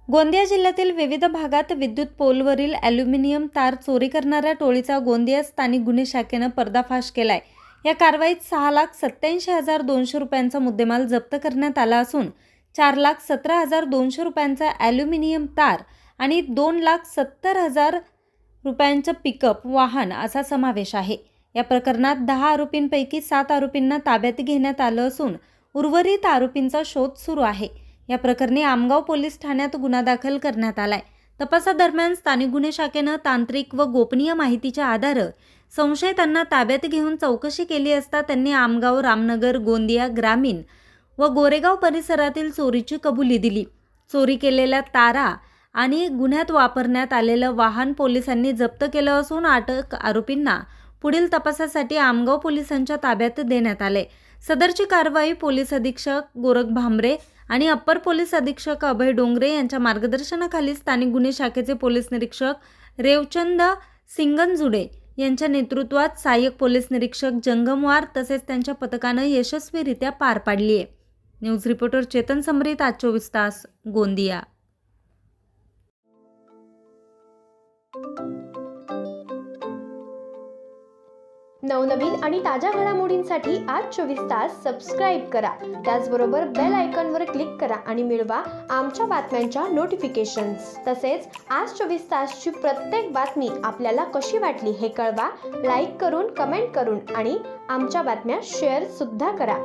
गोंदिया जिल्ह्यातील विविध भागात विद्युत पोलवरील ॲल्युमिनियम तार चोरी करणाऱ्या टोळीचा गोंदिया स्थानिक गुन्हे शाखेनं पर्दाफाश केलाय। या कारवाईत 6,87,200 रुपयांचा मुद्देमाल जप्त करण्यात आला असून 4,17,200 रुपयांचा ॲल्युमिनियम तार आणि 2,70,000 रुपयांचं पिकअप वाहन असा समावेश आहे। या प्रकरणात 10 आरोपींपैकी 7 आरोपींना ताब्यात घेण्यात आलं असून उर्वरित आरोपींचा शोध सुरू आहे। या प्रकरणी आमगाव पोलीस ठाण्यात गुन्हा दाखल करण्यात आलाय। तपासादरम्यान स्थानिक गुन्हे शाखेनं तांत्रिक व गोपनीय माहितीच्या आधारे संशयितांना ताब्यात घेऊन चौकशी केली असता त्यांनी आमगाव, रामनगर, गोंदिया ग्रामीण व गोरेगाव परिसरातील चोरीची कबुली दिली। चोरी केलेल्या तारा आणि गुन्ह्यात वापरण्यात आलेलं वाहन पोलिसांनी जप्त केलं असून अटक आरोपींना पुढील तपासासाठी आमगाव पोलिसांच्या ताब्यात देण्यात आले। सदरची कारवाई पोलीस अधीक्षक गोरख भांबरे आणि अप्पर पोलीस अधीक्षक अभय डोंगरे यांच्या मार्गदर्शनाखाली स्थानिक गुन्हे शाखेचे पोलीस निरीक्षक रेवचंद सिंगनजुडे यांच्या नेतृत्वात सहाय्यक पोलीस निरीक्षक जंगमवार तसेच त्यांच्या पथकानं यशस्वीरित्या पार पाडली आहे। न्यूज रिपोर्टर चेतन समरीत, आज 24 तास, गोंदिया। नवनवीन आणि ताज्या घडामोडींसाठी आज 24 तास सबस्क्राईब करा। त्याचबरोबर बेल आयकॉनवर क्लिक करा आणि मिळवा आमच्या बातम्यांच्या नोटिफिकेशन्स। तसेच आज 24 तासची प्रत्येक बातमी आपल्याला कशी वाटली हे कळवा, लाईक करून, कमेंट करून आणि आमच्या बातम्या शेअर सुद्धा करा।